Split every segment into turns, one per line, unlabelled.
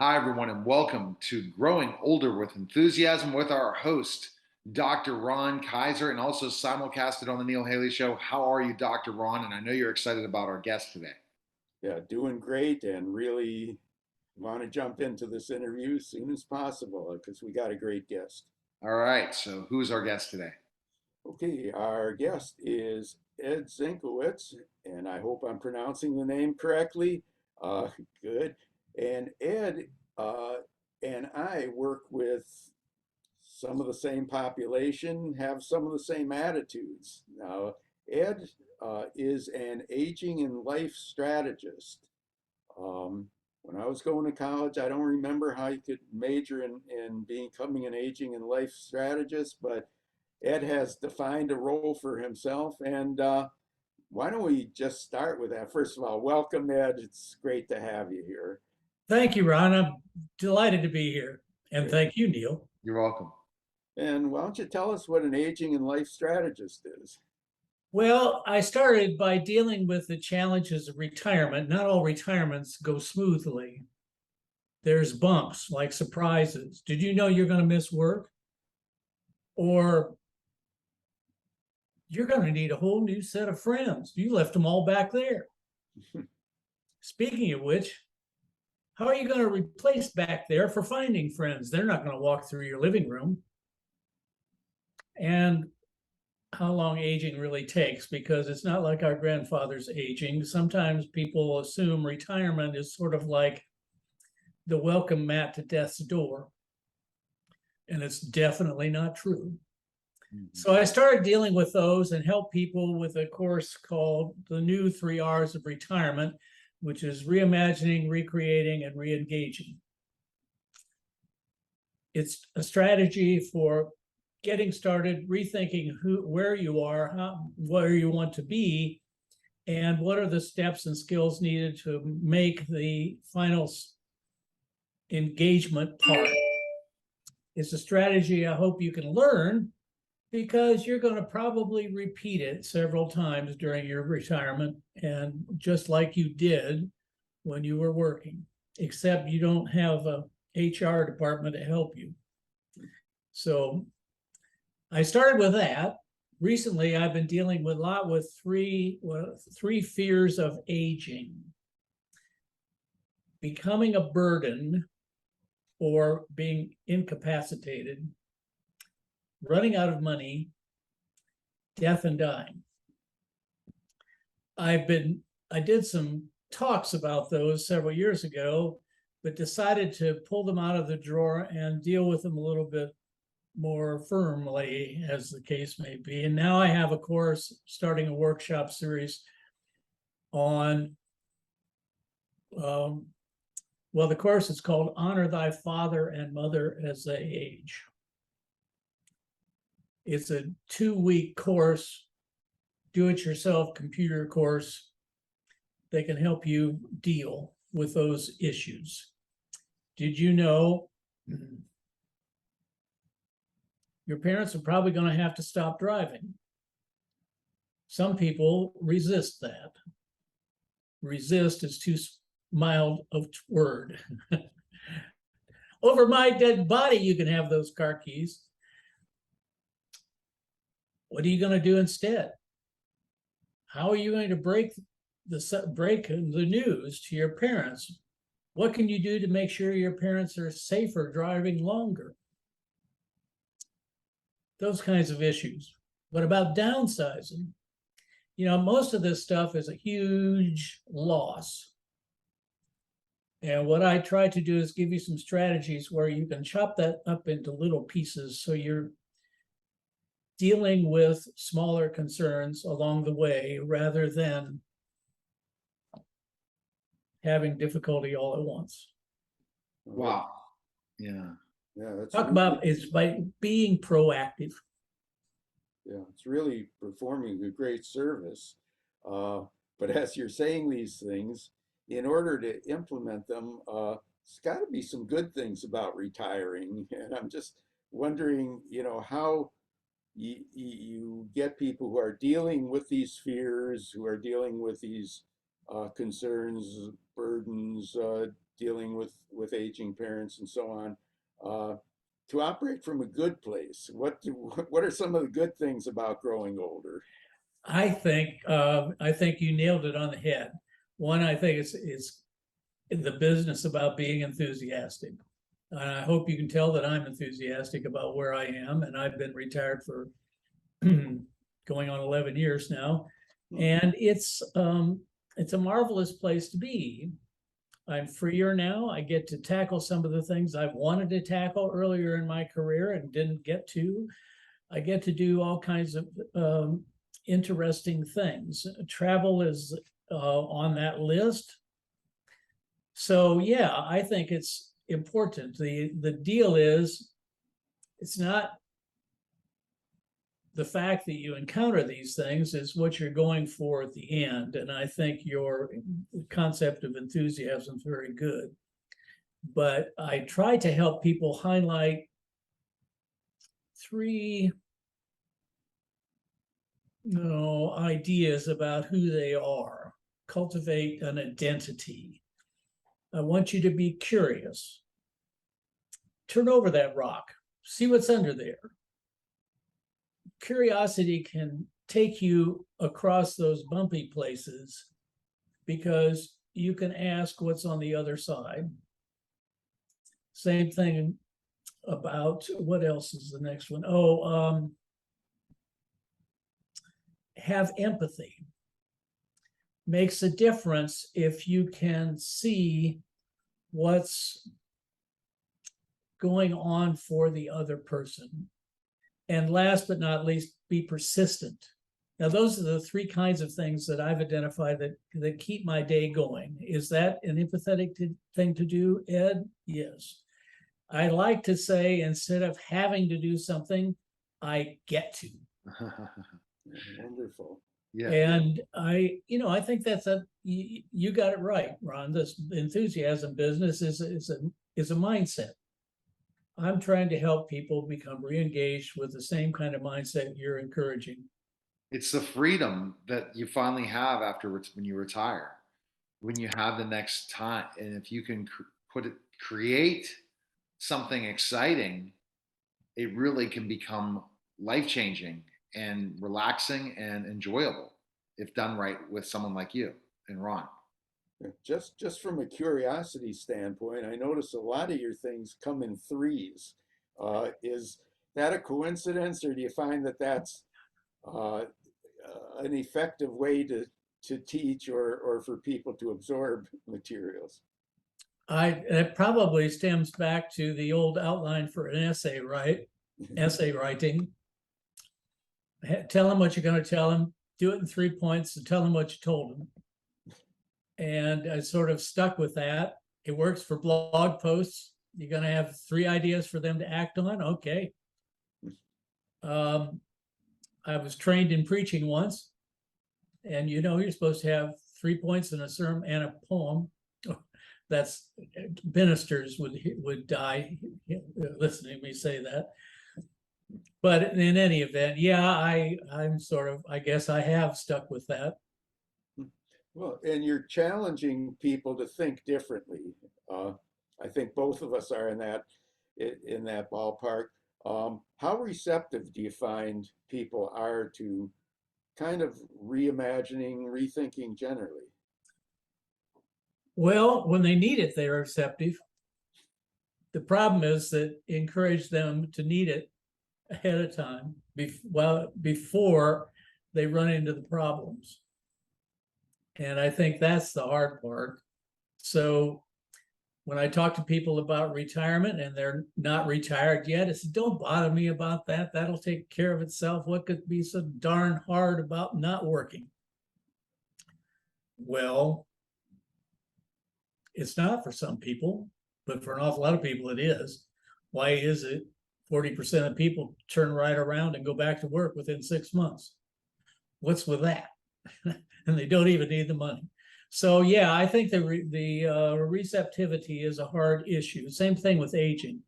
Hi, everyone, and welcome to Growing Older with Enthusiasm with our host, Dr. Ron Kaiser, and also simulcasted on the Neil Haley Show. How are you, Dr. Ron? And I know you're excited about our guest today.
Yeah, doing great and really want to jump into this interview as soon as possible because we got a great guest.
All right, so who's our guest today?
Okay, our guest is Ed Zinkiewicz, and I hope I'm pronouncing the name correctly. Uh, Good. And Ed uh, and I work with some of the same population, have some of the same attitudes. Now, Ed is an aging in life strategist. Um, when I was going to college, I don't remember how you could major in becoming an aging and life strategist, but Ed has defined a role for himself. And why don't we just start with that? First of all, welcome, Ed. It's great to have you here.
Thank you, Ron. I'm delighted to be here. And
Great.
thank you, Neil.
You're welcome.
And why don't you tell us what an aging and life strategist is?
Well, I started by dealing with the challenges of retirement. Not all retirements go smoothly. There's bumps like surprises. Did you know you're going to miss work? Or you're going to need a whole new set of friends. You left them all back there. Speaking of which, how are you going to replace back there for finding friends? They're not going to walk through your living room. And how long aging really takes, because it's not like our grandfather's aging. Sometimes people assume retirement is sort of like the welcome mat to death's door, and it's definitely not true. So I started dealing with those and help people with a course called the new 3 R's of retirement, which is reimagining, recreating, and re-engaging. It's a strategy for getting started, rethinking where you are, where you want to be, and what are the steps and skills needed to make the final engagement part. It's a strategy I hope you can learn, because you're going to probably repeat it several times during your retirement, and just like you did when you were working, except you don't have a HR department to help you. So I started with that. Recently, I've been dealing with a lot with three fears of aging: becoming a burden or being incapacitated, running out of money, death and dying. I did some talks about those several years ago, but decided to pull them out of the drawer and deal with them a little bit more firmly, as the case may be. And now I have a course, starting a workshop series on, the course is called Honor Thy Father and Mother as They Age. It's a 2-week course, do-it-yourself computer course that can help you deal with those issues. Did you know your parents are probably going to have to stop driving? Some people resist that. Resist is too mild a word. Over my dead body, you can have those car keys. What are you going to do instead? How are you going to break the news to your parents? What can you do to make sure your parents are safer driving longer? Those kinds of issues. What about downsizing? Most of this stuff is a huge loss. And what I try to do is give you some strategies where you can chop that up into little pieces, so you're dealing with smaller concerns along the way rather than having difficulty all at once.
Wow. Yeah.
Yeah, that's
Talk
really,
about is by being proactive.
yeah, it's really performing a great service. But as you're saying these things, in order to implement them, it's got to be some good things about retiring. And I'm just wondering, how you get people who are dealing with these fears, who are dealing with these concerns, burdens, dealing with aging parents and so on. To operate from a good place, what are some of the good things about growing older?
I think you nailed it on the head. One, I think it's the business about being enthusiastic. And I hope you can tell that I'm enthusiastic about where I am, and I've been retired for going on 11 years now. And it's a marvelous place to be. I'm freer now. I get to tackle some of the things I've wanted to tackle earlier in my career and didn't get to. I get to do all kinds of interesting things. Travel is on that list. So yeah, I think it's important. The deal is, it's not the fact that you encounter these things, is what you're going for at the end. And I think your concept of enthusiasm is very good. But I try to help people highlight three ideas about who they are, cultivate an identity. I want you to be curious. Turn over that rock, see what's under there. Curiosity can take you across those bumpy places because you can ask what's on the other side. Same thing about, what else is the next one? Have empathy. Makes a difference if you can see what's going on for the other person. And last but not least, be persistent. Now, those are the three kinds of things that I've identified that keep my day going. Is that an empathetic thing to do, Ed? Yes. I like to say, instead of having to do something, I get to.
Wonderful.
Yeah.
And I think that's you got it right, Ron. This enthusiasm business is a mindset. I'm trying to help people become re-engaged with the same kind of mindset you're encouraging.
It's the freedom that you finally have after when you retire, when you have the next time, and if you can create something exciting, it really can become life-changing and relaxing and enjoyable if done right with someone like you and Ron.
Just from a curiosity standpoint, I notice a lot of your things come in threes. Is that a coincidence, or do you find that that's an effective way to teach or for people to absorb materials?
It probably stems back to the old outline for an essay, right? Essay writing. Tell them what you're going to tell them, do it in 3 points, and tell them what you told them. And I sort of stuck with that. It works for blog posts. You're going to have 3 ideas for them to act on. Okay. I was trained in preaching once, and you're supposed to have 3 points in a sermon and a poem. That's, ministers would die listening to me say that. But in any event, yeah, I'm sort of, I guess I have stuck with that.
Well, and you're challenging people to think differently. I think both of us are in that ballpark. How receptive do you find people are to kind of reimagining, rethinking generally?
Well, when they need it, they're receptive. The problem is that encourage them to need it ahead of time, before they run into the problems. And I think that's the hard part. So when I talk to people about retirement and they're not retired yet, it's, don't bother me about that. That'll take care of itself. What could be so darn hard about not working? Well, it's not for some people, but for an awful lot of people it is. Why is it 40% of people turn right around and go back to work within 6 months? What's with that? And they don't even need the money. So yeah, I think the receptivity is a hard issue. Same thing with aging.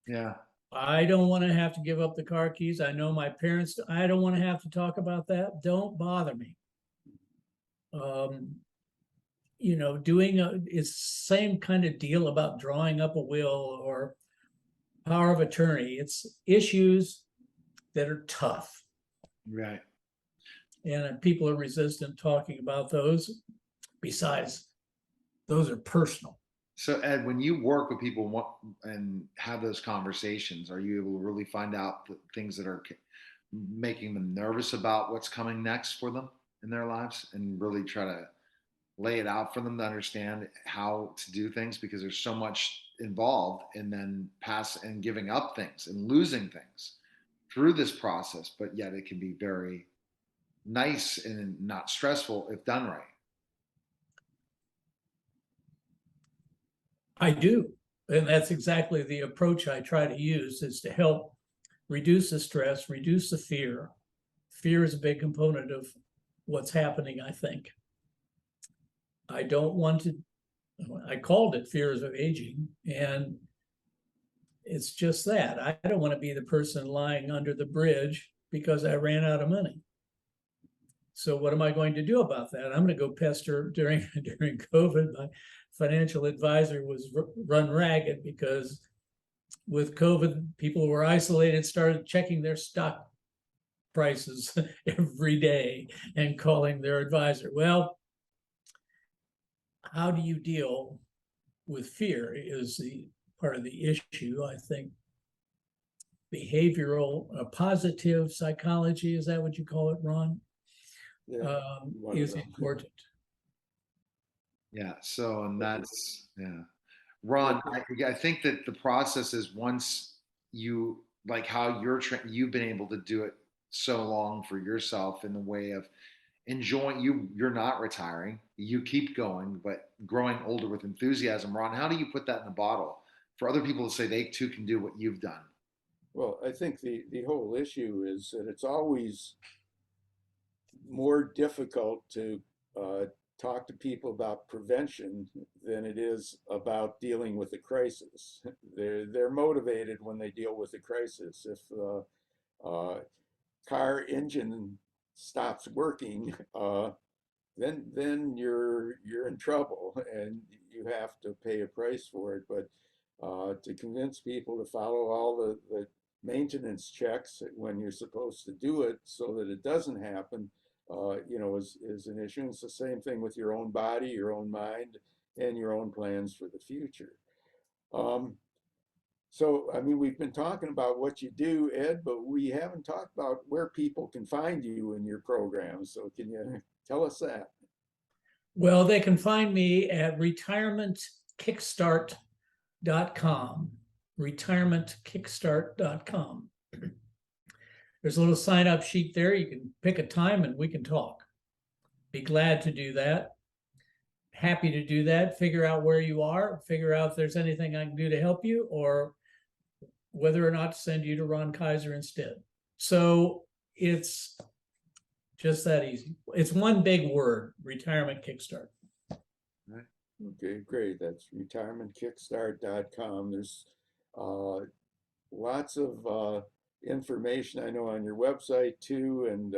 Yeah.
I don't want to have to give up the car keys. I know my parents, I don't want to have to talk about that. Don't bother me. doing it's same kind of deal about drawing up a will or power of attorney. It's issues that are tough.
Right.
And people are resistant talking about those. Besides, those are personal.
So Ed, when you work with people and have those conversations, are you able to really find out the things that are making them nervous about what's coming next for them in their lives, and really try to lay it out for them to understand how to do things, because there's so much involved in then pass and giving up things and losing things through this process, but yet it can be very nice and not stressful if done right.
I do. And that's exactly the approach I try to use, is to help reduce the stress, reduce the fear. Fear is a big component of what's happening, I think. I don't want to, I called it fears of aging, and it's just that. I don't want to be the person lying under the bridge because I ran out of money. So what am I going to do about that? I'm going to go pester during COVID. My financial advisor was run ragged because with COVID, people who were isolated started checking their stock prices every day and calling their advisor. Well, how do you deal with fear is the part of the issue. I think behavioral, positive psychology, is that what you call it, Ron?
Yeah,
Is important.
Yeah. So, and that's, yeah. Ron, I think that the process is, once you, like how you've been able to do it so long for yourself in the way of enjoying, you're not retiring, you keep going, but growing older with enthusiasm. Ron, how do you put that in a bottle for other people to say they too can do what you've done?
Well, I think the whole issue is that it's always more difficult to talk to people about prevention than it is about dealing with a crisis. They're motivated when they deal with a crisis. If car engine stops working, then you're in trouble and you have to pay a price for it. But to convince people to follow all the maintenance checks when you're supposed to do it so that it doesn't happen, is an issue. And it's the same thing with your own body, your own mind, and your own plans for the future. So, I mean, we've been talking about what you do, Ed, but we haven't talked about where people can find you in your program. So can you tell us that?
Well, they can find me at retirementkickstart.com. Retirementkickstart.com. There's a little sign up sheet there. You can pick a time and we can talk. Be glad to do that. Happy to do that. Figure out where you are, figure out if there's anything I can do to help you, or whether or not to send you to Ron Kaiser instead. So it's just that easy. It's one big word, Retirement Kickstart.
Right. Okay, great. That's retirementkickstart.com. There's lots of information, I know, on your website too, and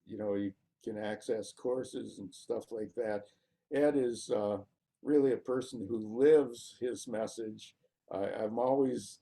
you can access courses and stuff like that. Ed is really a person who lives his message. I'm always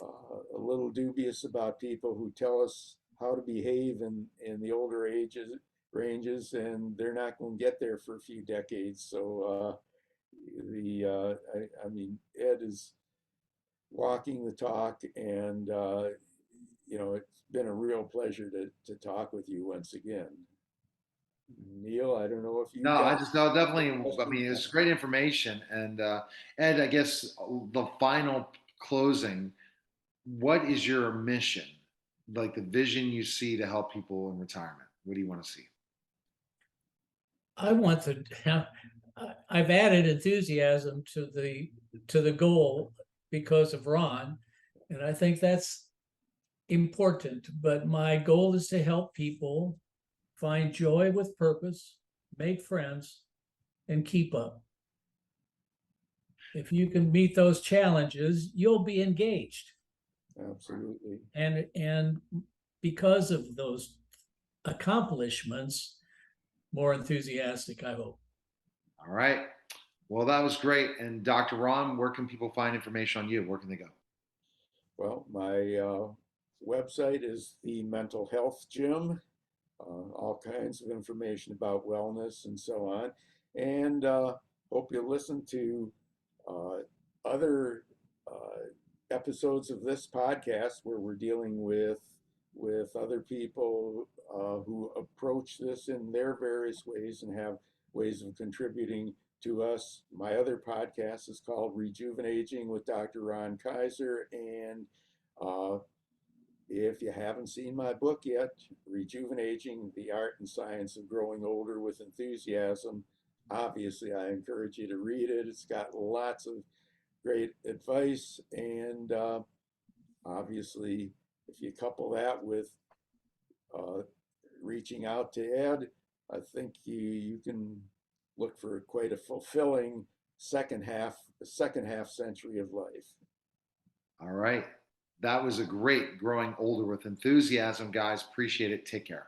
a little dubious about people who tell us how to behave in the older ranges, and they're not going to get there for a few decades. So I mean, Ed is walking the talk, and it's been a real pleasure to talk with you once again. Neil, I don't know if you
No, I
got
just, no, definitely. I
questions.
mean, it's great information. And Ed, I guess the final closing, what is your mission? Like the vision you see to help people in retirement? What do you want to see?
I want to have, I've added enthusiasm to the goal because of Ron, and I think that's important. But my goal is to help people find joy with purpose, make friends, and keep up. If you can meet those challenges, you'll be engaged.
Absolutely.
And because of those accomplishments, more enthusiastic, I hope.
All right. Well, that was great. And Dr. Ron, where can people find information on you? Where can they go?
Well, my website is the Mental Health Gym. All kinds of information about wellness and so on. And hope you listen to uh, other episodes of this podcast where we're dealing with other people who approach this in their various ways and have ways of contributing to us. My other podcast is called Rejuvenating with Dr. Ron Kaiser, and uh, if you haven't seen my book yet, Rejuvenating the Art and Science of Growing Older with Enthusiasm, obviously I encourage you to read it. It's got lots of great advice, and obviously, if you couple that with uh, reaching out to Ed, I think you can look for quite a fulfilling second half century of life.
All right. That was a great Growing Older with Enthusiasm, guys. Appreciate it. Take care.